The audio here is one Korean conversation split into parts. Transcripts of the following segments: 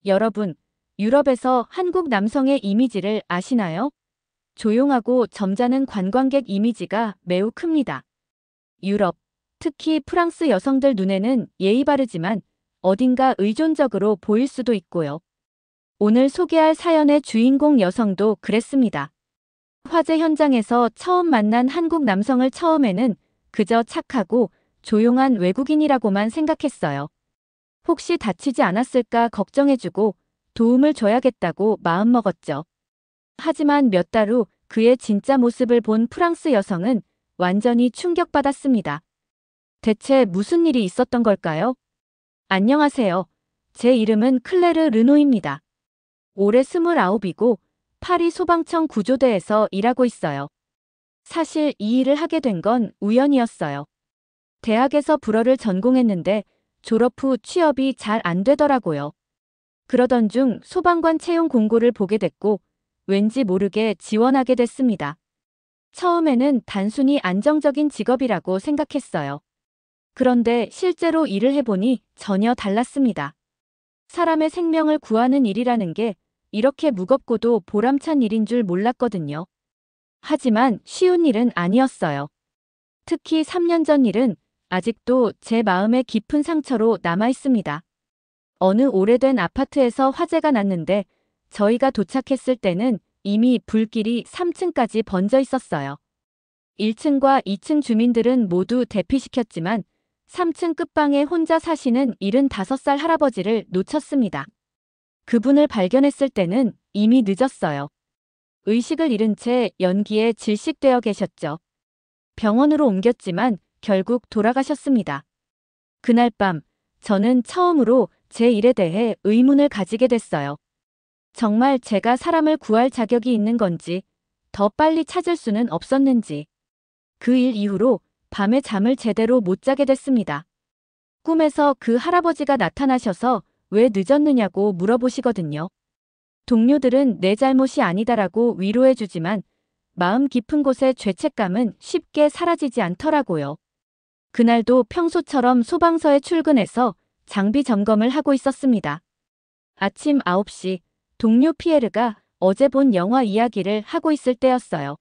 여러분, 유럽에서 한국 남성의 이미지를 아시나요? 조용하고 점잖은 관광객 이미지가 매우 큽니다. 유럽, 특히 프랑스 여성들 눈에는 예의 바르지만 어딘가 의존적으로 보일 수도 있고요. 오늘 소개할 사연의 주인공 여성도 그랬습니다. 화재 현장에서 처음 만난 한국 남성을 처음에는 그저 착하고 조용한 외국인이라고만 생각했어요. 혹시 다치지 않았을까 걱정해주고 도움을 줘야겠다고 마음먹었죠. 하지만 몇 달 후 그의 진짜 모습을 본 프랑스 여성은 완전히 충격받았습니다. 대체 무슨 일이 있었던 걸까요? 안녕하세요. 제 이름은 클레르 르노입니다. 올해 29이고 파리 소방청 구조대에서 일하고 있어요. 사실 이 일을 하게 된 건 우연이었어요. 대학에서 불어를 전공했는데 졸업 후 취업이 잘 안 되더라고요. 그러던 중 소방관 채용 공고를 보게 됐고 왠지 모르게 지원하게 됐습니다. 처음에는 단순히 안정적인 직업이라고 생각했어요. 그런데 실제로 일을 해보니 전혀 달랐습니다. 사람의 생명을 구하는 일이라는 게 이렇게 무겁고도 보람찬 일인 줄 몰랐거든요. 하지만 쉬운 일은 아니었어요. 특히 3년 전 일은 아직도 제 마음에 깊은 상처로 남아 있습니다. 어느 오래된 아파트에서 화재가 났는데 저희가 도착했을 때는 이미 불길이 3층까지 번져 있었어요. 1층과 2층 주민들은 모두 대피시켰지만 3층 끝방에 혼자 사시는 75살 할아버지를 놓쳤습니다. 그분을 발견했을 때는 이미 늦었어요. 의식을 잃은 채 연기에 질식되어 계셨죠. 병원으로 옮겼지만 결국 돌아가셨습니다. 그날 밤 저는 처음으로 제 일에 대해 의문을 가지게 됐어요. 정말 제가 사람을 구할 자격이 있는 건지, 더 빨리 찾을 수는 없었는지. 그 일 이후로 밤에 잠을 제대로 못 자게 됐습니다. 꿈에서 그 할아버지가 나타나셔서 왜 늦었느냐고 물어보시거든요. 동료들은 내 잘못이 아니다라고 위로해주지만 마음 깊은 곳의 죄책감은 쉽게 사라지지 않더라고요. 그날도 평소처럼 소방서에 출근해서 장비 점검을 하고 있었습니다. 아침 9시 동료 피에르가 어제 본 영화 이야기를 하고 있을 때였어요.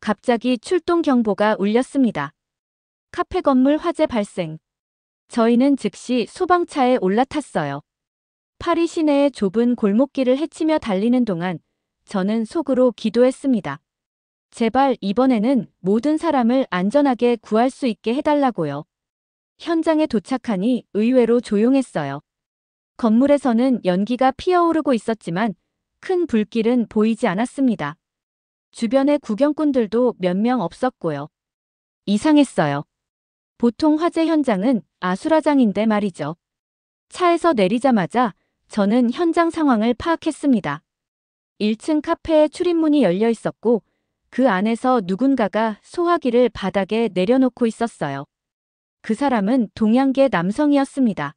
갑자기 출동 경보가 울렸습니다. 카페 건물 화재 발생. 저희는 즉시 소방차에 올라탔어요. 파리 시내의 좁은 골목길을 헤치며 달리는 동안 저는 속으로 기도했습니다. 제발 이번에는 모든 사람을 안전하게 구할 수 있게 해달라고요. 현장에 도착하니 의외로 조용했어요. 건물에서는 연기가 피어오르고 있었지만 큰 불길은 보이지 않았습니다. 주변의 구경꾼들도 몇 명 없었고요. 이상했어요. 보통 화재 현장은 아수라장인데 말이죠. 차에서 내리자마자 저는 현장 상황을 파악했습니다. 1층 카페에 출입문이 열려 있었고 그 안에서 누군가가 소화기를 바닥에 내려놓고 있었어요. 그 사람은 동양계 남성이었습니다.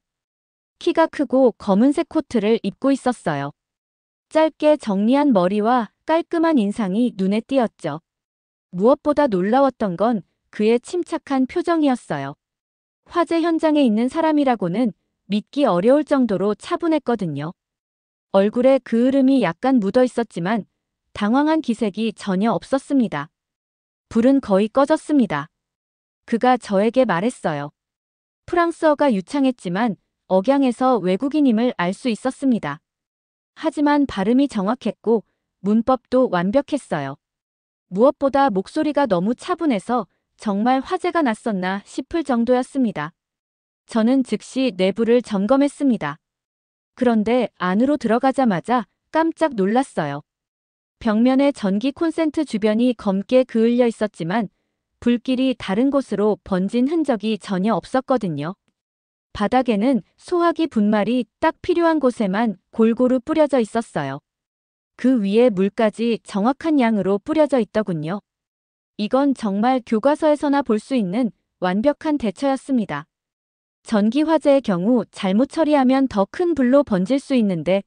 키가 크고 검은색 코트를 입고 있었어요. 짧게 정리한 머리와 깔끔한 인상이 눈에 띄었죠. 무엇보다 놀라웠던 건 그의 침착한 표정이었어요. 화재 현장에 있는 사람이라고는 믿기 어려울 정도로 차분했거든요. 얼굴에 그을음이 약간 묻어 있었지만 당황한 기색이 전혀 없었습니다. 불은 거의 꺼졌습니다. 그가 저에게 말했어요. 프랑스어가 유창했지만 억양에서 외국인임을 알 수 있었습니다. 하지만 발음이 정확했고 문법도 완벽했어요. 무엇보다 목소리가 너무 차분해서 정말 화재가 났었나 싶을 정도였습니다. 저는 즉시 내부를 점검했습니다. 그런데 안으로 들어가자마자 깜짝 놀랐어요. 벽면에 전기 콘센트 주변이 검게 그을려 있었지만 불길이 다른 곳으로 번진 흔적이 전혀 없었거든요. 바닥에는 소화기 분말이 딱 필요한 곳에만 골고루 뿌려져 있었어요. 그 위에 물까지 정확한 양으로 뿌려져 있더군요. 이건 정말 교과서에서나 볼 수 있는 완벽한 대처였습니다. 전기 화재의 경우 잘못 처리하면 더 큰 불로 번질 수 있는데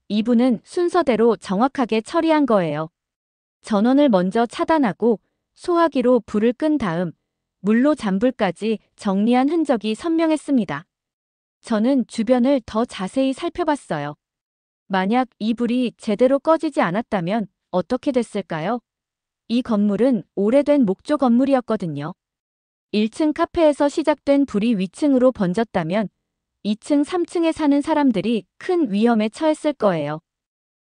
이분은 순서대로 정확하게 처리한 거예요. 전원을 먼저 차단하고 소화기로 불을 끈 다음 물로 잔불까지 정리한 흔적이 선명했습니다. 저는 주변을 더 자세히 살펴봤어요. 만약 이 불이 제대로 꺼지지 않았다면 어떻게 됐을까요? 이 건물은 오래된 목조 건물이었거든요. 1층 카페에서 시작된 불이 위층으로 번졌다면 2층, 3층에 사는 사람들이 큰 위험에 처했을 거예요.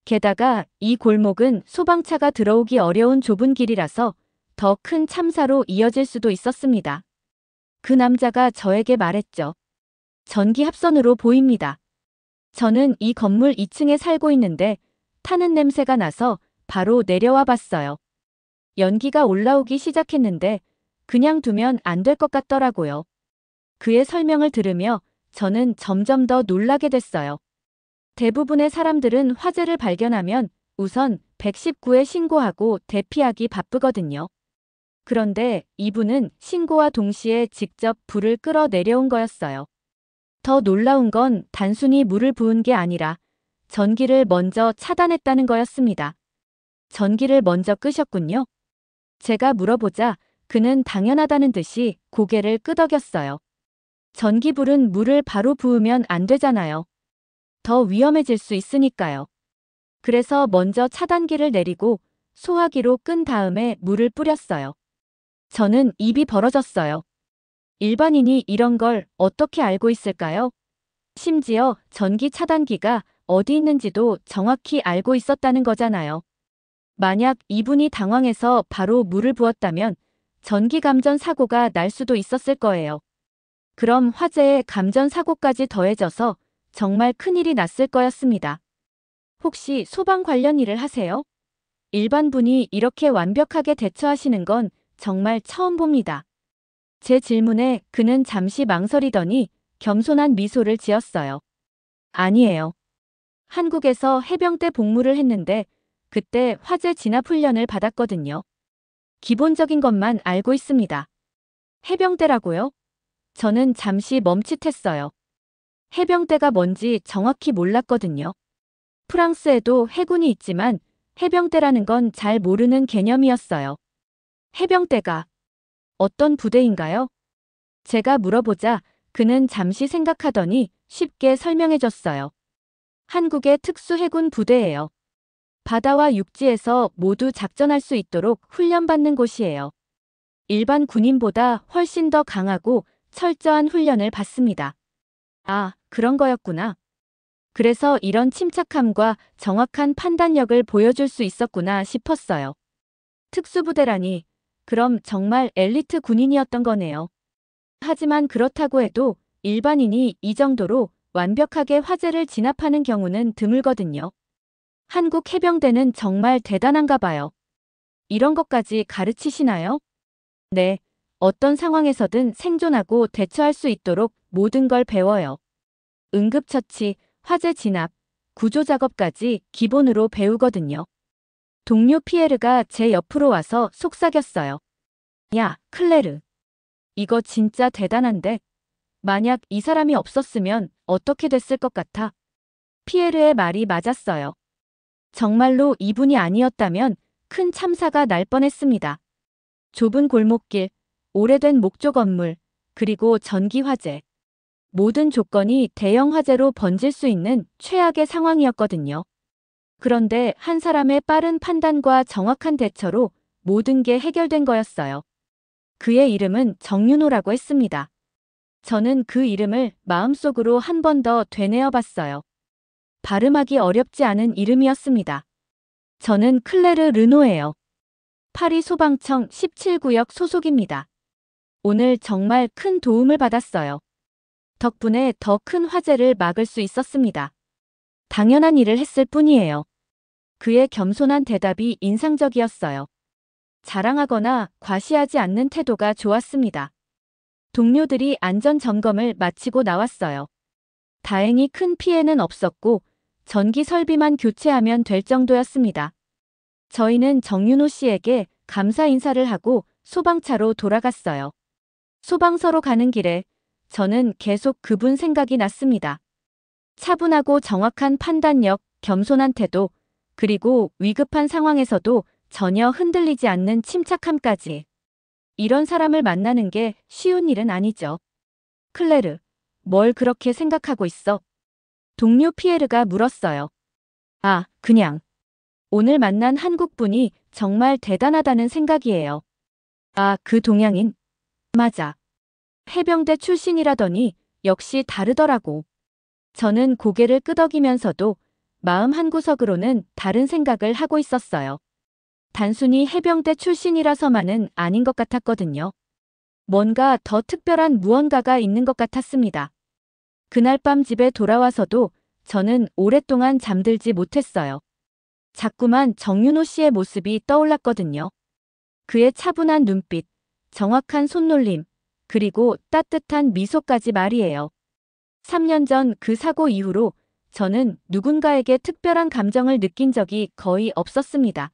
게다가 이 골목은 소방차가 들어오기 어려운 좁은 길이라서 더 큰 참사로 이어질 수도 있었습니다. 그 남자가 저에게 말했죠. 전기 합선으로 보입니다. 저는 이 건물 2층에 살고 있는데 타는 냄새가 나서 바로 내려와 봤어요. 연기가 올라오기 시작했는데 그냥 두면 안 될 것 같더라고요. 그의 설명을 들으며 저는 점점 더 놀라게 됐어요. 대부분의 사람들은 화재를 발견하면 우선 119에 신고하고 대피하기 바쁘거든요. 그런데 이분은 신고와 동시에 직접 불을 끌어 내려온 거였어요. 더 놀라운 건 단순히 물을 부은 게 아니라 전기를 먼저 차단했다는 거였습니다. 전기를 먼저 끄셨군요. 제가 물어보자 그는 당연하다는 듯이 고개를 끄덕였어요. 전기불은 물을 바로 부으면 안 되잖아요. 더 위험해질 수 있으니까요. 그래서 먼저 차단기를 내리고 소화기로 끈 다음에 물을 뿌렸어요. 저는 입이 벌어졌어요. 일반인이 이런 걸 어떻게 알고 있을까요? 심지어 전기 차단기가 어디 있는지도 정확히 알고 있었다는 거잖아요. 만약 이분이 당황해서 바로 물을 부었다면 전기 감전 사고가 날 수도 있었을 거예요. 그럼 화재에 감전 사고까지 더해져서 정말 큰일이 났을 거였습니다. 혹시 소방 관련 일을 하세요? 일반 분이 이렇게 완벽하게 대처하시는 건 정말 처음 봅니다. 제 질문에 그는 잠시 망설이더니 겸손한 미소를 지었어요. 아니에요. 한국에서 해병대 복무를 했는데 그때 화재 진압 훈련을 받았거든요. 기본적인 것만 알고 있습니다. 해병대라고요? 저는 잠시 멈칫했어요. 해병대가 뭔지 정확히 몰랐거든요. 프랑스에도 해군이 있지만 해병대라는 건 잘 모르는 개념이었어요. 해병대가 어떤 부대인가요? 제가 물어보자 그는 잠시 생각하더니 쉽게 설명해줬어요. 한국의 특수해군 부대예요. 바다와 육지에서 모두 작전할 수 있도록 훈련받는 곳이에요. 일반 군인보다 훨씬 더 강하고 철저한 훈련을 받습니다. 아, 그런 거였구나. 그래서 이런 침착함과 정확한 판단력을 보여줄 수 있었구나 싶었어요. 특수부대라니, 그럼 정말 엘리트 군인이었던 거네요. 하지만 그렇다고 해도 일반인이 이 정도로 완벽하게 화재를 진압하는 경우는 드물거든요. 한국 해병대는 정말 대단한가 봐요. 이런 것까지 가르치시나요? 네, 어떤 상황에서든 생존하고 대처할 수 있도록 모든 걸 배워요. 응급처치, 화재 진압, 구조 작업까지 기본으로 배우거든요. 동료 피에르가 제 옆으로 와서 속삭였어요. 야, 클레르. 이거 진짜 대단한데? 만약 이 사람이 없었으면 어떻게 됐을 것 같아? 피에르의 말이 맞았어요. 정말로 이분이 아니었다면 큰 참사가 날 뻔했습니다. 좁은 골목길, 오래된 목조 건물, 그리고 전기 화재. 모든 조건이 대형 화재로 번질 수 있는 최악의 상황이었거든요. 그런데 한 사람의 빠른 판단과 정확한 대처로 모든 게 해결된 거였어요. 그의 이름은 정윤호라고 했습니다. 저는 그 이름을 마음속으로 한 번 더 되뇌어 봤어요. 발음하기 어렵지 않은 이름이었습니다. 저는 클레르 르노예요. 파리 소방청 17구역 소속입니다. 오늘 정말 큰 도움을 받았어요. 덕분에 더 큰 화재를 막을 수 있었습니다. 당연한 일을 했을 뿐이에요. 그의 겸손한 대답이 인상적이었어요. 자랑하거나 과시하지 않는 태도가 좋았습니다. 동료들이 안전 점검을 마치고 나왔어요. 다행히 큰 피해는 없었고 전기 설비만 교체하면 될 정도였습니다. 저희는 정윤호 씨에게 감사 인사를 하고 소방차로 돌아갔어요. 소방서로 가는 길에 저는 계속 그분 생각이 났습니다. 차분하고 정확한 판단력, 겸손한 태도, 그리고 위급한 상황에서도 전혀 흔들리지 않는 침착함까지. 이런 사람을 만나는 게 쉬운 일은 아니죠. 클레르, 뭘 그렇게 생각하고 있어? 동료 피에르가 물었어요. 아, 그냥 오늘 만난 한국분이 정말 대단하다는 생각이에요. 아, 그 동양인? 맞아. 해병대 출신이라더니 역시 다르더라고. 저는 고개를 끄덕이면서도 마음 한구석으로는 다른 생각을 하고 있었어요. 단순히 해병대 출신이라서만은 아닌 것 같았거든요. 뭔가 더 특별한 무언가가 있는 것 같았습니다. 그날 밤 집에 돌아와서도 저는 오랫동안 잠들지 못했어요. 자꾸만 정윤호 씨의 모습이 떠올랐거든요. 그의 차분한 눈빛, 정확한 손놀림, 그리고 따뜻한 미소까지 말이에요. 3년 전 그 사고 이후로 저는 누군가에게 특별한 감정을 느낀 적이 거의 없었습니다.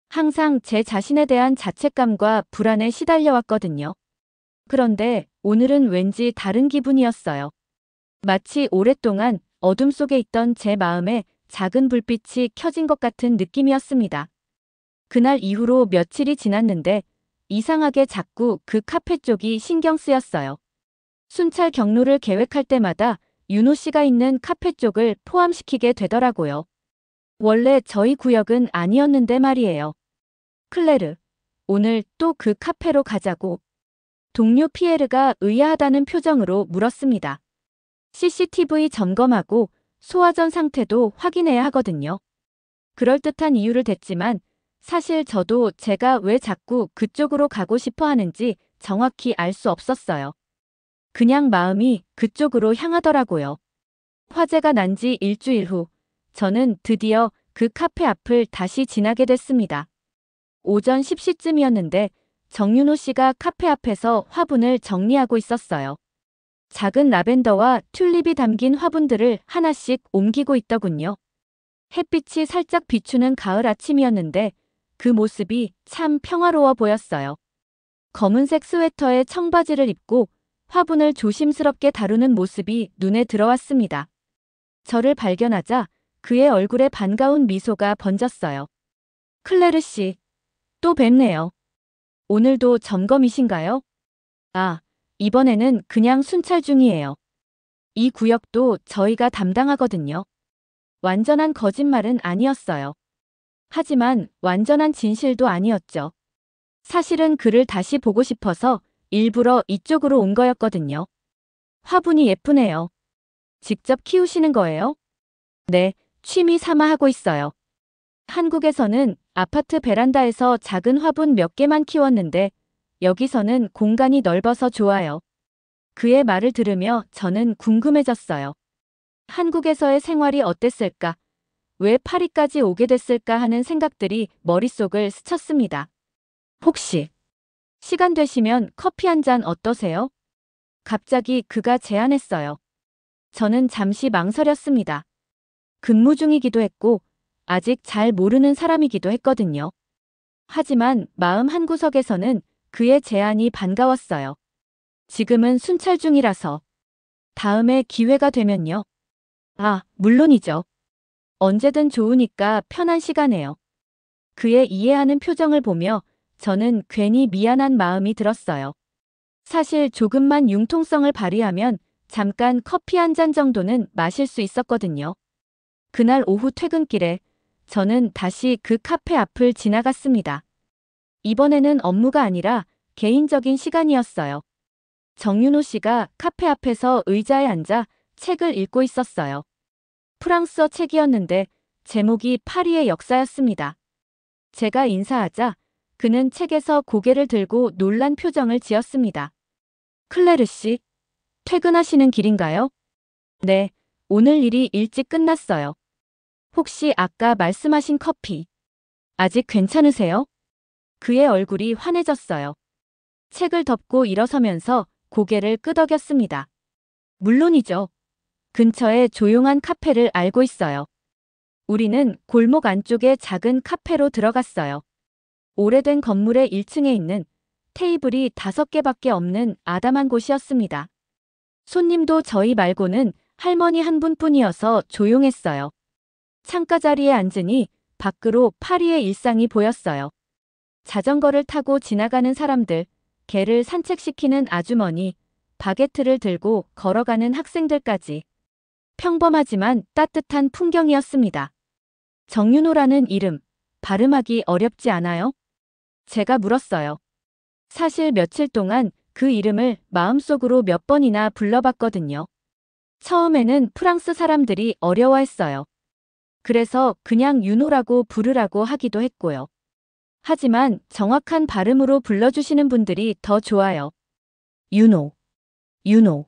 항상 제 자신에 대한 자책감과 불안에 시달려왔거든요. 그런데 오늘은 왠지 다른 기분이었어요. 마치 오랫동안 어둠 속에 있던 제 마음에 작은 불빛이 켜진 것 같은 느낌이었습니다. 그날 이후로 며칠이 지났는데 이상하게 자꾸 그 카페 쪽이 신경 쓰였어요. 순찰 경로를 계획할 때마다 윤호 씨가 있는 카페 쪽을 포함시키게 되더라고요. 원래 저희 구역은 아니었는데 말이에요. 클레르, 오늘 또 그 카페로 가자고. 동료 피에르가 의아하다는 표정으로 물었습니다. CCTV 점검하고 소화전 상태도 확인해야 하거든요. 그럴듯한 이유를 댔지만 사실 저도 제가 왜 자꾸 그쪽으로 가고 싶어 하는지 정확히 알 수 없었어요. 그냥 마음이 그쪽으로 향하더라고요. 화재가 난 지 일주일 후 저는 드디어 그 카페 앞을 다시 지나게 됐습니다. 오전 10시쯤이었는데 정윤호 씨가 카페 앞에서 화분을 정리하고 있었어요. 작은 라벤더와 튤립이 담긴 화분들을 하나씩 옮기고 있더군요. 햇빛이 살짝 비추는 가을 아침이었는데 그 모습이 참 평화로워 보였어요. 검은색 스웨터에 청바지를 입고 화분을 조심스럽게 다루는 모습이 눈에 들어왔습니다. 저를 발견하자 그의 얼굴에 반가운 미소가 번졌어요. 클레르 씨, 또 뵙네요. 오늘도 점검이신가요? 아, 이번에는 그냥 순찰 중이에요. 이 구역도 저희가 담당하거든요. 완전한 거짓말은 아니었어요. 하지만 완전한 진실도 아니었죠. 사실은 그를 다시 보고 싶어서 일부러 이쪽으로 온 거였거든요. 화분이 예쁘네요. 직접 키우시는 거예요? 네, 취미 삼아 하고 있어요. 한국에서는 아파트 베란다에서 작은 화분 몇 개만 키웠는데 여기서는 공간이 넓어서 좋아요. 그의 말을 들으며 저는 궁금해졌어요. 한국에서의 생활이 어땠을까? 왜 파리까지 오게 됐을까 하는 생각들이 머릿속을 스쳤습니다. 혹시 시간 되시면 커피 한 잔 어떠세요? 갑자기 그가 제안했어요. 저는 잠시 망설였습니다. 근무 중이기도 했고 아직 잘 모르는 사람이기도 했거든요. 하지만 마음 한구석에서는 그의 제안이 반가웠어요. 지금은 순찰 중이라서. 다음에 기회가 되면요. 아, 물론이죠. 언제든 좋으니까 편한 시간에요. 그의 이해하는 표정을 보며 저는 괜히 미안한 마음이 들었어요. 사실 조금만 융통성을 발휘하면 잠깐 커피 한 잔 정도는 마실 수 있었거든요. 그날 오후 퇴근길에 저는 다시 그 카페 앞을 지나갔습니다. 이번에는 업무가 아니라 개인적인 시간이었어요. 정윤호 씨가 카페 앞에서 의자에 앉아 책을 읽고 있었어요. 프랑스어 책이었는데 제목이 파리의 역사였습니다. 제가 인사하자 그는 책에서 고개를 들고 놀란 표정을 지었습니다. 클레르 씨, 퇴근하시는 길인가요? 네, 오늘 일이 일찍 끝났어요. 혹시 아까 말씀하신 커피, 아직 괜찮으세요? 그의 얼굴이 환해졌어요. 책을 덮고 일어서면서 고개를 끄덕였습니다. 물론이죠. 근처에 조용한 카페를 알고 있어요. 우리는 골목 안쪽의 작은 카페로 들어갔어요. 오래된 건물의 1층에 있는 테이블이 5개밖에 없는 아담한 곳이었습니다. 손님도 저희 말고는 할머니 한 분뿐이어서 조용했어요. 창가 자리에 앉으니 밖으로 파리의 일상이 보였어요. 자전거를 타고 지나가는 사람들, 개를 산책시키는 아주머니, 바게트를 들고 걸어가는 학생들까지. 평범하지만 따뜻한 풍경이었습니다. 정윤호라는 이름, 발음하기 어렵지 않아요? 제가 물었어요. 사실 며칠 동안 그 이름을 마음속으로 몇 번이나 불러봤거든요. 처음에는 프랑스 사람들이 어려워했어요. 그래서 그냥 윤호라고 부르라고 하기도 했고요. 하지만 정확한 발음으로 불러주시는 분들이 더 좋아요. 윤호, 윤호.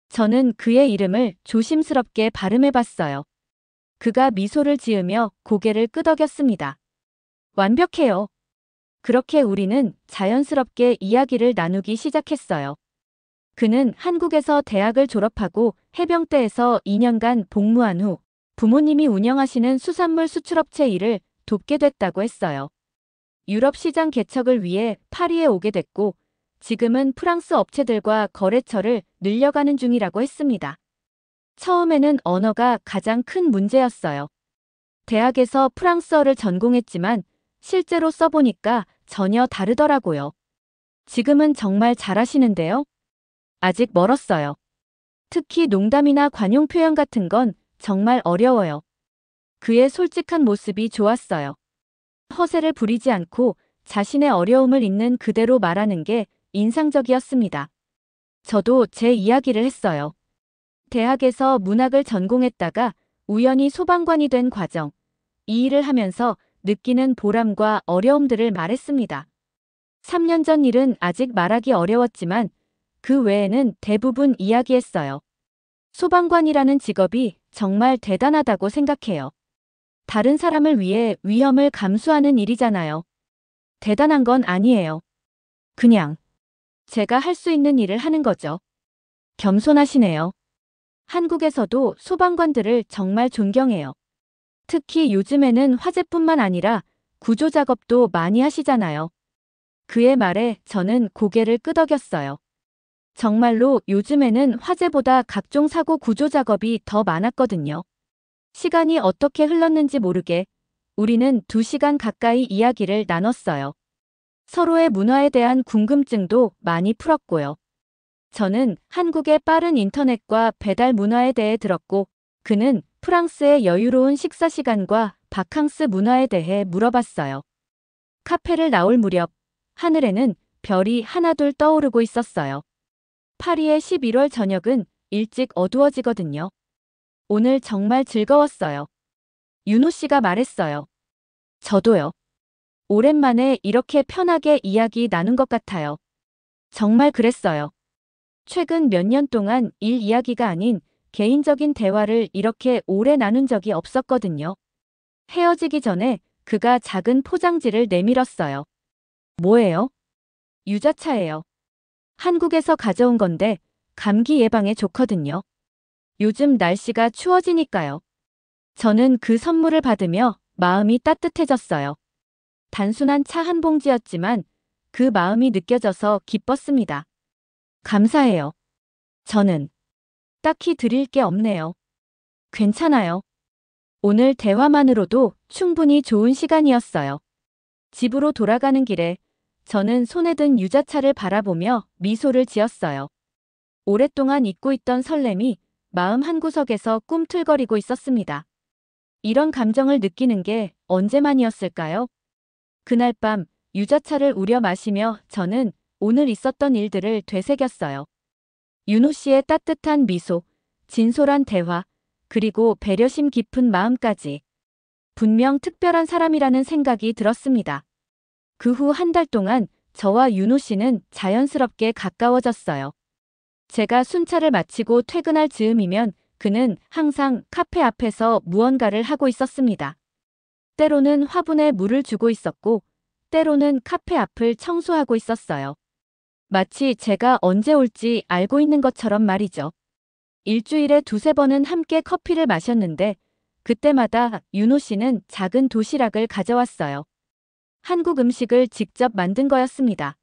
저는 그의 이름을 조심스럽게 발음해봤어요. 그가 미소를 지으며 고개를 끄덕였습니다. 완벽해요. 그렇게 우리는 자연스럽게 이야기를 나누기 시작했어요. 그는 한국에서 대학을 졸업하고 해병대에서 2년간 복무한 후 부모님이 운영하시는 수산물 수출업체 일을 돕게 됐다고 했어요. 유럽 시장 개척을 위해 파리에 오게 됐고 지금은 프랑스 업체들과 거래처를 늘려가는 중이라고 했습니다. 처음에는 언어가 가장 큰 문제였어요. 대학에서 프랑스어를 전공했지만 실제로 써보니까 전혀 다르더라고요. 지금은 정말 잘하시는데요? 아직 멀었어요. 특히 농담이나 관용 표현 같은 건 정말 어려워요. 그의 솔직한 모습이 좋았어요. 허세를 부리지 않고 자신의 어려움을 있는 그대로 말하는 게 인상적이었습니다. 저도 제 이야기를 했어요. 대학에서 문학을 전공했다가 우연히 소방관이 된 과정, 이 일을 하면서 느끼는 보람과 어려움들을 말했습니다. 3년 전 일은 아직 말하기 어려웠지만 그 외에는 대부분 이야기했어요. 소방관이라는 직업이 정말 대단하다고 생각해요. 다른 사람을 위해 위험을 감수하는 일이잖아요. 대단한 건 아니에요. 그냥 제가 할 수 있는 일을 하는 거죠. 겸손하시네요. 한국에서도 소방관들을 정말 존경해요. 특히 요즘에는 화재뿐만 아니라 구조 작업도 많이 하시잖아요. 그의 말에 저는 고개를 끄덕였어요. 정말로 요즘에는 화재보다 각종 사고 구조 작업이 더 많았거든요. 시간이 어떻게 흘렀는지 모르게 우리는 2시간 가까이 이야기를 나눴어요. 서로의 문화에 대한 궁금증도 많이 풀었고요. 저는 한국의 빠른 인터넷과 배달 문화에 대해 들었고 그는 프랑스의 여유로운 식사 시간과 바캉스 문화에 대해 물어봤어요. 카페를 나올 무렵 하늘에는 별이 하나둘 떠오르고 있었어요. 파리의 11월 저녁은 일찍 어두워지거든요. 오늘 정말 즐거웠어요. 윤호 씨가 말했어요. 저도요. 오랜만에 이렇게 편하게 이야기 나눈 것 같아요. 정말 그랬어요. 최근 몇 년 동안 일 이야기가 아닌 개인적인 대화를 이렇게 오래 나눈 적이 없었거든요. 헤어지기 전에 그가 작은 포장지를 내밀었어요. 뭐예요? 유자차예요. 한국에서 가져온 건데 감기 예방에 좋거든요. 요즘 날씨가 추워지니까요. 저는 그 선물을 받으며 마음이 따뜻해졌어요. 단순한 차 한 봉지였지만 그 마음이 느껴져서 기뻤습니다. 감사해요. 저는 딱히 드릴 게 없네요. 괜찮아요. 오늘 대화만으로도 충분히 좋은 시간이었어요. 집으로 돌아가는 길에 저는 손에 든 유자차를 바라보며 미소를 지었어요. 오랫동안 잊고 있던 설렘이 마음 한구석에서 꿈틀거리고 있었습니다. 이런 감정을 느끼는 게 언제만이었을까요? 그날 밤 유자차를 우려 마시며 저는 오늘 있었던 일들을 되새겼어요. 윤호 씨의 따뜻한 미소, 진솔한 대화, 그리고 배려심 깊은 마음까지. 분명 특별한 사람이라는 생각이 들었습니다. 그 후 한 달 동안 저와 윤호 씨는 자연스럽게 가까워졌어요. 제가 순찰을 마치고 퇴근할 즈음이면 그는 항상 카페 앞에서 무언가를 하고 있었습니다. 때로는 화분에 물을 주고 있었고, 때로는 카페 앞을 청소하고 있었어요. 마치 제가 언제 올지 알고 있는 것처럼 말이죠. 일주일에 2~3번은 함께 커피를 마셨는데, 그때마다 윤호 씨는 작은 도시락을 가져왔어요. 한국 음식을 직접 만든 거였습니다.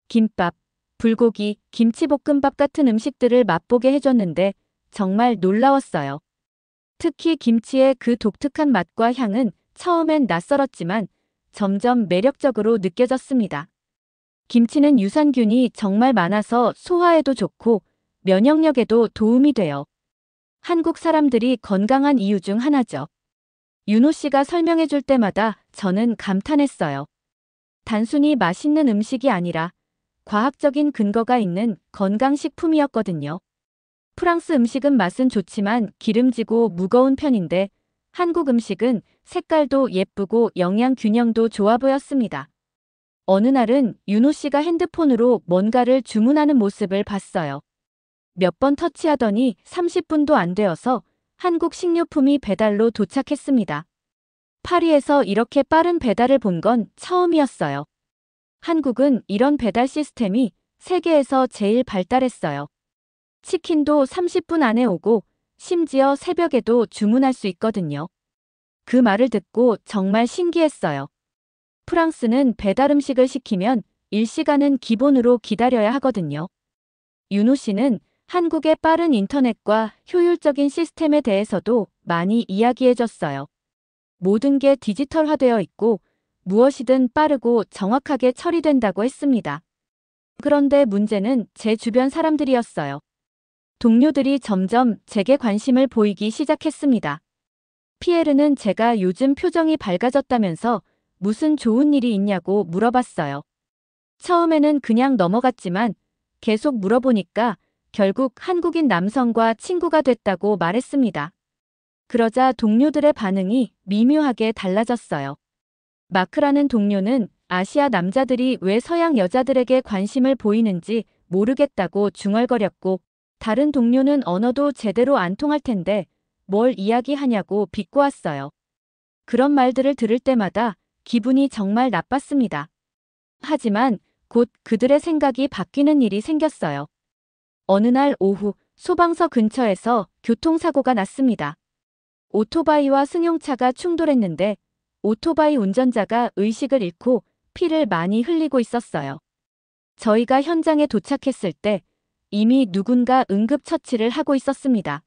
김밥, 불고기, 김치볶음밥 같은 음식들을 맛보게 해줬는데 정말 놀라웠어요. 특히 김치의 그 독특한 맛과 향은 처음엔 낯설었지만 점점 매력적으로 느껴졌습니다. 김치는 유산균이 정말 많아서 소화에도 좋고 면역력에도 도움이 돼요. 한국 사람들이 건강한 이유 중 하나죠. 윤호 씨가 설명해 줄 때마다 저는 감탄했어요. 단순히 맛있는 음식이 아니라 과학적인 근거가 있는 건강식품이었거든요. 프랑스 음식은 맛은 좋지만 기름지고 무거운 편인데 한국 음식은 색깔도 예쁘고 영양 균형도 좋아 보였습니다. 어느 날은 윤호 씨가 핸드폰으로 뭔가를 주문하는 모습을 봤어요. 몇 번 터치하더니 30분도 안 되어서 한국 식료품이 배달로 도착했습니다. 파리에서 이렇게 빠른 배달을 본 건 처음이었어요. 한국은 이런 배달 시스템이 세계에서 제일 발달했어요. 치킨도 30분 안에 오고 심지어 새벽에도 주문할 수 있거든요. 그 말을 듣고 정말 신기했어요. 프랑스는 배달 음식을 시키면 1시간은 기본으로 기다려야 하거든요. 윤호 씨는 한국의 빠른 인터넷과 효율적인 시스템에 대해서도 많이 이야기해줬어요. 모든 게 디지털화되어 있고 무엇이든 빠르고 정확하게 처리된다고 했습니다. 그런데 문제는 제 주변 사람들이었어요. 동료들이 점점 제게 관심을 보이기 시작했습니다. 피에르는 제가 요즘 표정이 밝아졌다면서 무슨 좋은 일이 있냐고 물어봤어요. 처음에는 그냥 넘어갔지만 계속 물어보니까 결국 한국인 남성과 친구가 됐다고 말했습니다. 그러자 동료들의 반응이 미묘하게 달라졌어요. 마크라는 동료는 아시아 남자들이 왜 서양 여자들에게 관심을 보이는지 모르겠다고 중얼거렸고, 다른 동료는 언어도 제대로 안 통할 텐데 뭘 이야기하냐고 비꼬았어요. 그런 말들을 들을 때마다 기분이 정말 나빴습니다. 하지만 곧 그들의 생각이 바뀌는 일이 생겼어요. 어느 날 오후 소방서 근처에서 교통사고가 났습니다. 오토바이와 승용차가 충돌했는데 오토바이 운전자가 의식을 잃고 피를 많이 흘리고 있었어요. 저희가 현장에 도착했을 때 이미 누군가 응급처치를 하고 있었습니다.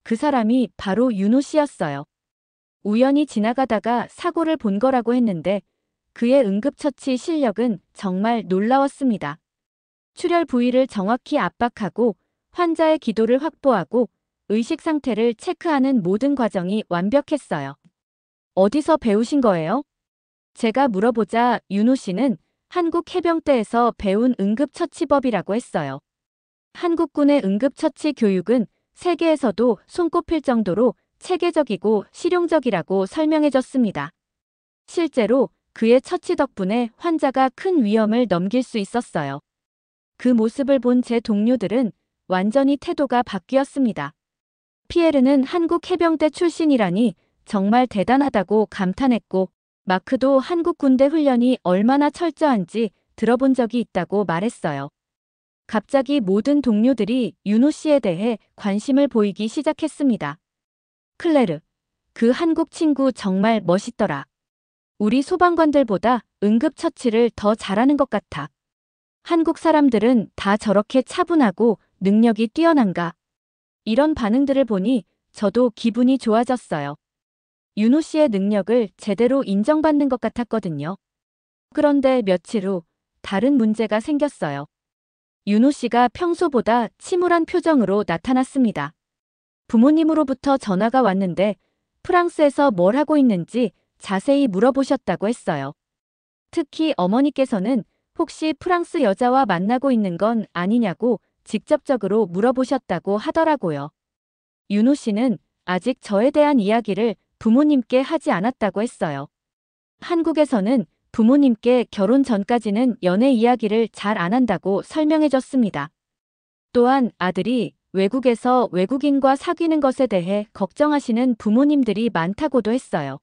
그 사람이 바로 윤호 씨였어요. 우연히 지나가다가 사고를 본 거라고 했는데 그의 응급처치 실력은 정말 놀라웠습니다. 출혈 부위를 정확히 압박하고 환자의 기도를 확보하고 의식 상태를 체크하는 모든 과정이 완벽했어요. 어디서 배우신 거예요? 제가 물어보자 윤호 씨는 한국 해병대에서 배운 응급처치법이라고 했어요. 한국군의 응급처치 교육은 세계에서도 손꼽힐 정도로 체계적이고 실용적이라고 설명해줬습니다. 실제로 그의 처치 덕분에 환자가 큰 위험을 넘길 수 있었어요. 그 모습을 본 제 동료들은 완전히 태도가 바뀌었습니다. 피에르는 한국 해병대 출신이라니 정말 대단하다고 감탄했고, 마크도 한국 군대 훈련이 얼마나 철저한지 들어본 적이 있다고 말했어요. 갑자기 모든 동료들이 윤호 씨에 대해 관심을 보이기 시작했습니다. 클레르, 그 한국 친구 정말 멋있더라. 우리 소방관들보다 응급처치를 더 잘하는 것 같아. 한국 사람들은 다 저렇게 차분하고 능력이 뛰어난가. 이런 반응들을 보니 저도 기분이 좋아졌어요. 윤호 씨의 능력을 제대로 인정받는 것 같았거든요. 그런데 며칠 후 다른 문제가 생겼어요. 윤호 씨가 평소보다 침울한 표정으로 나타났습니다. 부모님으로부터 전화가 왔는데 프랑스에서 뭘 하고 있는지 자세히 물어보셨다고 했어요. 특히 어머니께서는 혹시 프랑스 여자와 만나고 있는 건 아니냐고 직접적으로 물어보셨다고 하더라고요. 윤호 씨는 아직 저에 대한 이야기를 부모님께 하지 않았다고 했어요. 한국에서는 부모님께 결혼 전까지는 연애 이야기를 잘 안 한다고 설명해줬습니다. 또한 아들이 외국에서 외국인과 사귀는 것에 대해 걱정하시는 부모님들이 많다고도 했어요.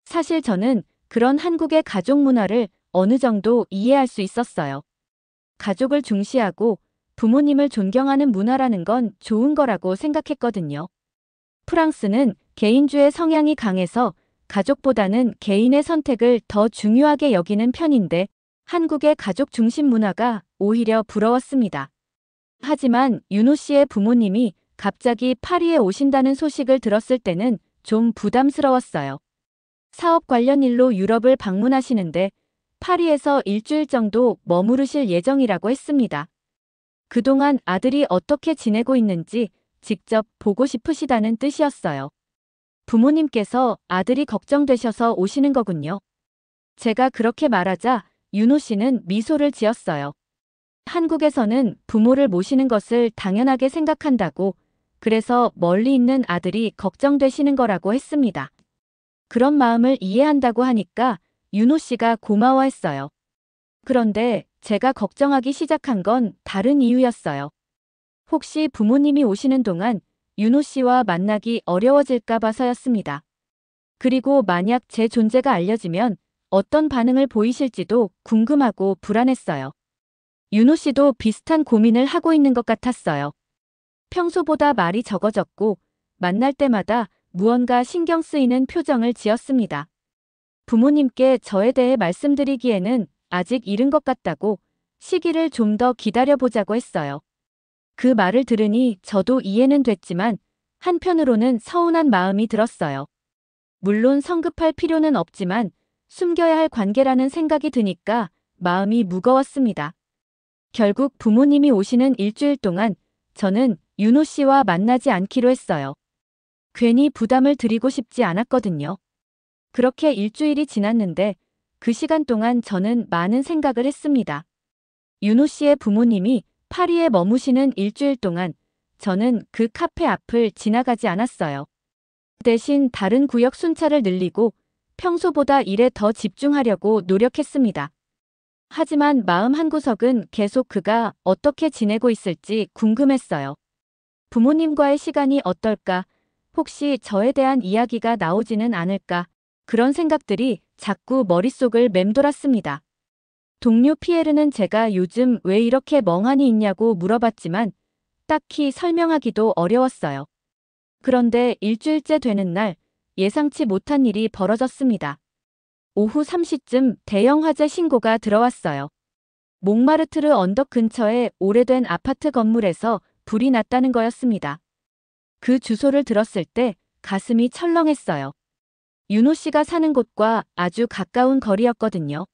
사실 저는 그런 한국의 가족 문화를 어느 정도 이해할 수 있었어요. 가족을 중시하고 부모님을 존경하는 문화라는 건 좋은 거라고 생각했거든요. 프랑스는 개인주의 성향이 강해서 가족보다는 개인의 선택을 더 중요하게 여기는 편인데 한국의 가족 중심 문화가 오히려 부러웠습니다. 하지만 윤호 씨의 부모님이 갑자기 파리에 오신다는 소식을 들었을 때는 좀 부담스러웠어요. 사업 관련 일로 유럽을 방문하시는데 파리에서 일주일 정도 머무르실 예정이라고 했습니다. 그동안 아들이 어떻게 지내고 있는지 직접 보고 싶으시다는 뜻이었어요. 부모님께서 아들이 걱정되셔서 오시는 거군요. 제가 그렇게 말하자 윤호 씨는 미소를 지었어요. 한국에서는 부모를 모시는 것을 당연하게 생각한다고, 그래서 멀리 있는 아들이 걱정되시는 거라고 했습니다. 그런 마음을 이해한다고 하니까 윤호 씨가 고마워했어요. 그런데 제가 걱정하기 시작한 건 다른 이유였어요. 혹시 부모님이 오시는 동안 윤호 씨와 만나기 어려워질까 봐서였습니다. 그리고 만약 제 존재가 알려지면 어떤 반응을 보이실지도 궁금하고 불안했어요. 윤호 씨도 비슷한 고민을 하고 있는 것 같았어요. 평소보다 말이 적어졌고 만날 때마다 무언가 신경 쓰이는 표정을 지었습니다. 부모님께 저에 대해 말씀드리기에는 아직 이른 것 같다고 시기를 좀 더 기다려보자고 했어요. 그 말을 들으니 저도 이해는 됐지만 한편으로는 서운한 마음이 들었어요. 물론 성급할 필요는 없지만 숨겨야 할 관계라는 생각이 드니까 마음이 무거웠습니다. 결국 부모님이 오시는 일주일 동안 저는 윤호 씨와 만나지 않기로 했어요. 괜히 부담을 드리고 싶지 않았거든요. 그렇게 일주일이 지났는데 그 시간 동안 저는 많은 생각을 했습니다. 윤호 씨의 부모님이 파리에 머무시는 일주일 동안 저는 그 카페 앞을 지나가지 않았어요. 대신 다른 구역 순찰을 늘리고 평소보다 일에 더 집중하려고 노력했습니다. 하지만 마음 한구석은 계속 그가 어떻게 지내고 있을지 궁금했어요. 부모님과의 시간이 어떨까? 혹시 저에 대한 이야기가 나오지는 않을까? 그런 생각들이 자꾸 머릿속을 맴돌았습니다. 동료 피에르는 제가 요즘 왜 이렇게 멍하니 있냐고 물어봤지만 딱히 설명하기도 어려웠어요. 그런데 일주일째 되는 날 예상치 못한 일이 벌어졌습니다. 오후 3시쯤 대형 화재 신고가 들어왔어요. 몽마르트르 언덕 근처의 오래된 아파트 건물에서 불이 났다는 거였습니다. 그 주소를 들었을 때 가슴이 철렁했어요. 윤호 씨가 사는 곳과 아주 가까운 거리였거든요.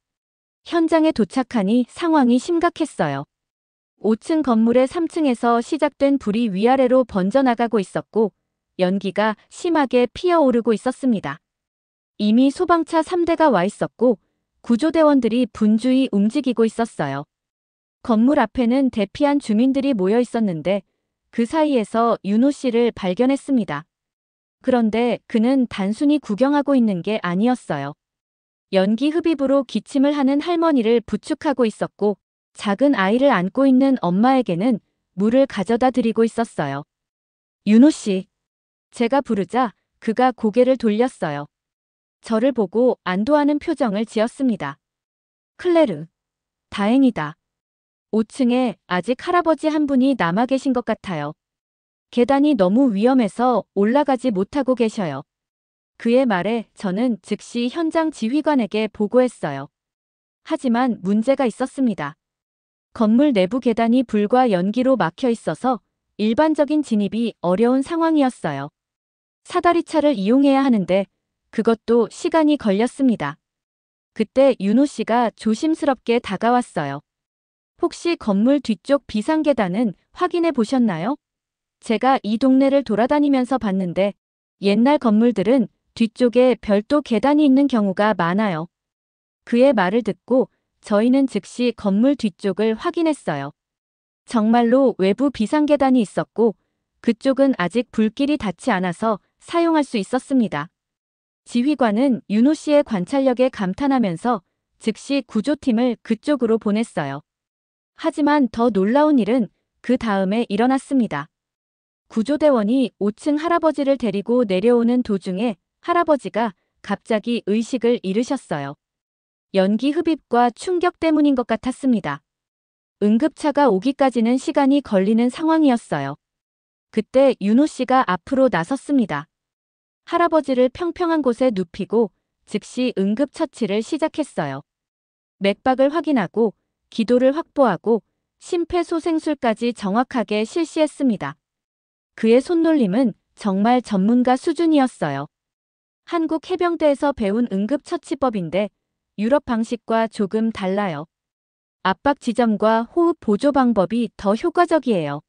현장에 도착하니 상황이 심각했어요. 5층 건물의 3층에서 시작된 불이 위아래로 번져나가고 있었고 연기가 심하게 피어오르고 있었습니다. 이미 소방차 3대가 와 있었고 구조대원들이 분주히 움직이고 있었어요. 건물 앞에는 대피한 주민들이 모여 있었는데 그 사이에서 윤호 씨를 발견했습니다. 그런데 그는 단순히 구경하고 있는 게 아니었어요. 연기 흡입으로 기침을 하는 할머니를 부축하고 있었고 작은 아이를 안고 있는 엄마에게는 물을 가져다 드리고 있었어요. 윤호 씨. 제가 부르자 그가 고개를 돌렸어요. 저를 보고 안도하는 표정을 지었습니다. 클레르. 다행이다. 5층에 아직 할아버지 한 분이 남아 계신 것 같아요. 계단이 너무 위험해서 올라가지 못하고 계셔요. 그의 말에 저는 즉시 현장 지휘관에게 보고했어요. 하지만 문제가 있었습니다. 건물 내부 계단이 불과 연기로 막혀 있어서 일반적인 진입이 어려운 상황이었어요. 사다리차를 이용해야 하는데 그것도 시간이 걸렸습니다. 그때 윤호 씨가 조심스럽게 다가왔어요. 혹시 건물 뒤쪽 비상계단은 확인해 보셨나요? 제가 이 동네를 돌아다니면서 봤는데 옛날 건물들은 뒤쪽에 별도 계단이 있는 경우가 많아요. 그의 말을 듣고 저희는 즉시 건물 뒤쪽을 확인했어요. 정말로 외부 비상계단이 있었고 그쪽은 아직 불길이 닿지 않아서 사용할 수 있었습니다. 지휘관은 윤호 씨의 관찰력에 감탄하면서 즉시 구조팀을 그쪽으로 보냈어요. 하지만 더 놀라운 일은 그 다음에 일어났습니다. 구조대원이 5층 할아버지를 데리고 내려오는 도중에 할아버지가 갑자기 의식을 잃으셨어요. 연기 흡입과 충격 때문인 것 같았습니다. 응급차가 오기까지는 시간이 걸리는 상황이었어요. 그때 윤호 씨가 앞으로 나섰습니다. 할아버지를 평평한 곳에 눕히고 즉시 응급처치를 시작했어요. 맥박을 확인하고 기도를 확보하고 심폐소생술까지 정확하게 실시했습니다. 그의 손놀림은 정말 전문가 수준이었어요. 한국 해병대에서 배운 응급처치법인데 유럽 방식과 조금 달라요. 압박 지점과 호흡 보조 방법이 더 효과적이에요.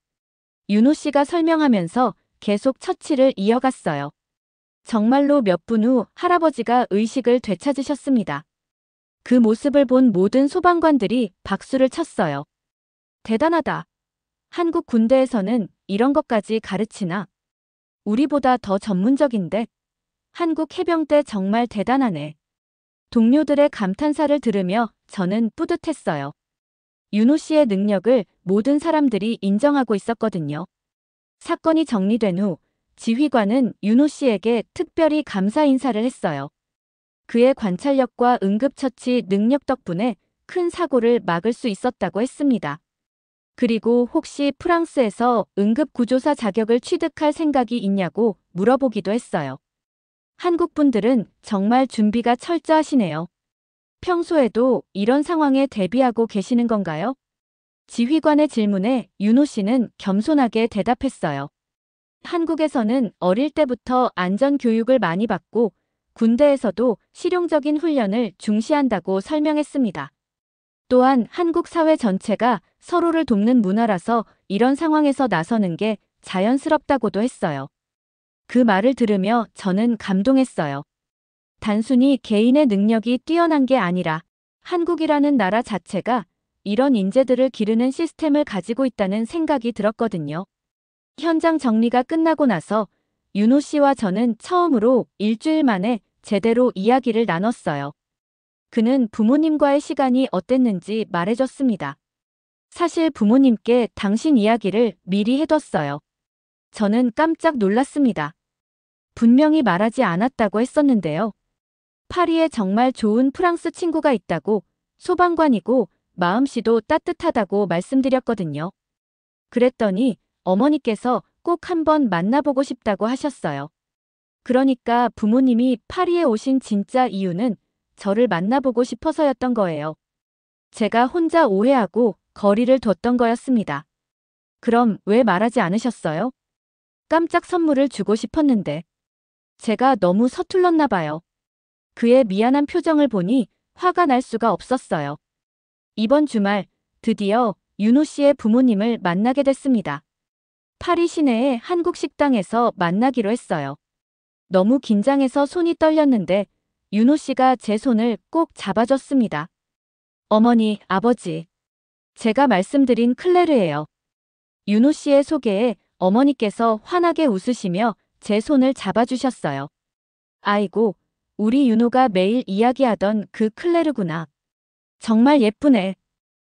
윤호 씨가 설명하면서 계속 처치를 이어갔어요. 정말로 몇 분 후 할아버지가 의식을 되찾으셨습니다. 그 모습을 본 모든 소방관들이 박수를 쳤어요. 대단하다. 한국 군대에서는 이런 것까지 가르치나? 우리보다 더 전문적인데? 한국 해병대 정말 대단하네. 동료들의 감탄사를 들으며 저는 뿌듯했어요. 윤호 씨의 능력을 모든 사람들이 인정하고 있었거든요. 사건이 정리된 후 지휘관은 윤호 씨에게 특별히 감사 인사를 했어요. 그의 관찰력과 응급처치 능력 덕분에 큰 사고를 막을 수 있었다고 했습니다. 그리고 혹시 프랑스에서 응급구조사 자격을 취득할 생각이 있냐고 물어보기도 했어요. 한국 분들은 정말 준비가 철저하시네요. 평소에도 이런 상황에 대비하고 계시는 건가요? 지휘관의 질문에 윤호 씨는 겸손하게 대답했어요. 한국에서는 어릴 때부터 안전교육을 많이 받고 군대에서도 실용적인 훈련을 중시한다고 설명했습니다. 또한 한국 사회 전체가 서로를 돕는 문화라서 이런 상황에서 나서는 게 자연스럽다고도 했어요. 그 말을 들으며 저는 감동했어요. 단순히 개인의 능력이 뛰어난 게 아니라 한국이라는 나라 자체가 이런 인재들을 기르는 시스템을 가지고 있다는 생각이 들었거든요. 현장 정리가 끝나고 나서 윤호 씨와 저는 처음으로 일주일 만에 제대로 이야기를 나눴어요. 그는 부모님과의 시간이 어땠는지 말해줬습니다. 사실 부모님께 당신 이야기를 미리 해뒀어요. 저는 깜짝 놀랐습니다. 분명히 말하지 않았다고 했었는데요. 파리에 정말 좋은 프랑스 친구가 있다고, 소방관이고 마음씨도 따뜻하다고 말씀드렸거든요. 그랬더니 어머니께서 꼭 한번 만나보고 싶다고 하셨어요. 그러니까 부모님이 파리에 오신 진짜 이유는 저를 만나보고 싶어서였던 거예요. 제가 혼자 오해하고 거리를 뒀던 거였습니다. 그럼 왜 말하지 않으셨어요? 깜짝 선물을 주고 싶었는데. 제가 너무 서툴렀나 봐요. 그의 미안한 표정을 보니 화가 날 수가 없었어요. 이번 주말 드디어 윤호 씨의 부모님을 만나게 됐습니다. 파리 시내의 한국 식당에서 만나기로 했어요. 너무 긴장해서 손이 떨렸는데 윤호 씨가 제 손을 꼭 잡아줬습니다. 어머니, 아버지. 제가 말씀드린 클레르예요. 윤호 씨의 소개에 어머니께서 환하게 웃으시며 제 손을 잡아주셨어요. 아이고, 우리 윤호가 매일 이야기하던 그 클레르구나. 정말 예쁘네.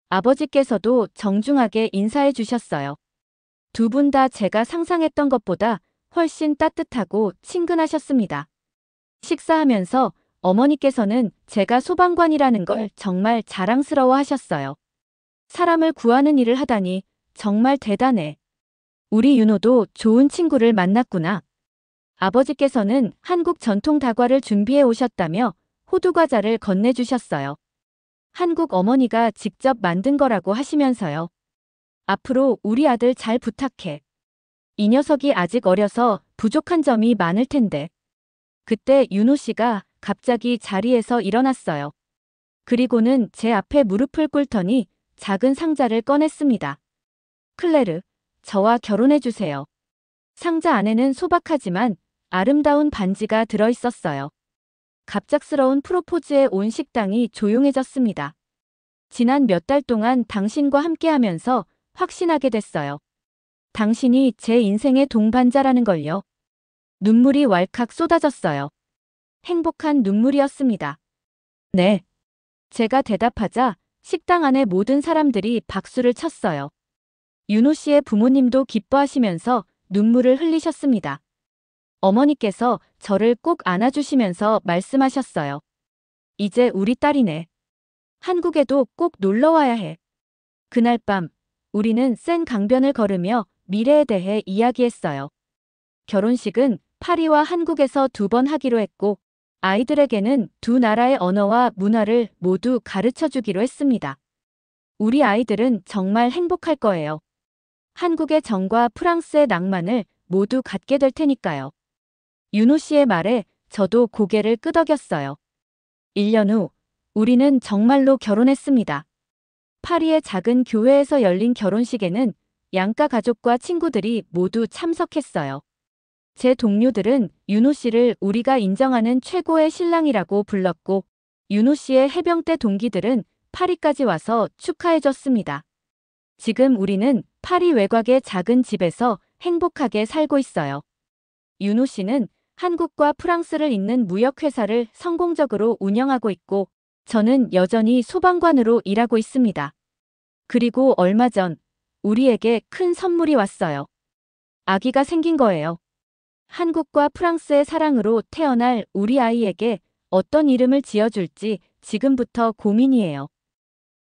아버지께서도 정중하게 인사해 주셨어요. 두 분 다 제가 상상했던 것보다 훨씬 따뜻하고 친근하셨습니다. 식사하면서 어머니께서는 제가 소방관이라는 걸 정말 자랑스러워 하셨어요. 사람을 구하는 일을 하다니 정말 대단해. 우리 윤호도 좋은 친구를 만났구나. 아버지께서는 한국 전통 다과를 준비해 오셨다며 호두과자를 건네주셨어요. 한국 어머니가 직접 만든 거라고 하시면서요. 앞으로 우리 아들 잘 부탁해. 이 녀석이 아직 어려서 부족한 점이 많을 텐데. 그때 윤호 씨가 갑자기 자리에서 일어났어요. 그리고는 제 앞에 무릎을 꿇더니 작은 상자를 꺼냈습니다. 클레르, 저와 결혼해주세요. 상자 안에는 소박하지만 아름다운 반지가 들어있었어요. 갑작스러운 프로포즈에 온 식당이 조용해졌습니다. 지난 몇 달 동안 당신과 함께하면서 확신하게 됐어요. 당신이 제 인생의 동반자라는 걸요. 눈물이 왈칵 쏟아졌어요. 행복한 눈물이었습니다. 네. 제가 대답하자 식당 안의 모든 사람들이 박수를 쳤어요. 윤호 씨의 부모님도 기뻐하시면서 눈물을 흘리셨습니다. 어머니께서 저를 꼭 안아주시면서 말씀하셨어요. 이제 우리 딸이네. 한국에도 꼭 놀러와야 해. 그날 밤 우리는 센 강변을 걸으며 미래에 대해 이야기했어요. 결혼식은 파리와 한국에서 2번 하기로 했고 아이들에게는 두 나라의 언어와 문화를 모두 가르쳐 주기로 했습니다. 우리 아이들은 정말 행복할 거예요. 한국의 정과 프랑스의 낭만을 모두 갖게 될 테니까요. 윤호 씨의 말에 저도 고개를 끄덕였어요. 1년 후 우리는 정말로 결혼했습니다. 파리의 작은 교회에서 열린 결혼식에는 양가 가족과 친구들이 모두 참석했어요. 제 동료들은 윤호 씨를 우리가 인정하는 최고의 신랑이라고 불렀고, 윤호 씨의 해병대 동기들은 파리까지 와서 축하해줬습니다. 지금 우리는 파리 외곽의 작은 집에서 행복하게 살고 있어요. 윤호 씨는 한국과 프랑스를 잇는 무역회사를 성공적으로 운영하고 있고, 저는 여전히 소방관으로 일하고 있습니다. 그리고 얼마 전 우리에게 큰 선물이 왔어요. 아기가 생긴 거예요. 한국과 프랑스의 사랑으로 태어날 우리 아이에게 어떤 이름을 지어줄지 지금부터 고민이에요.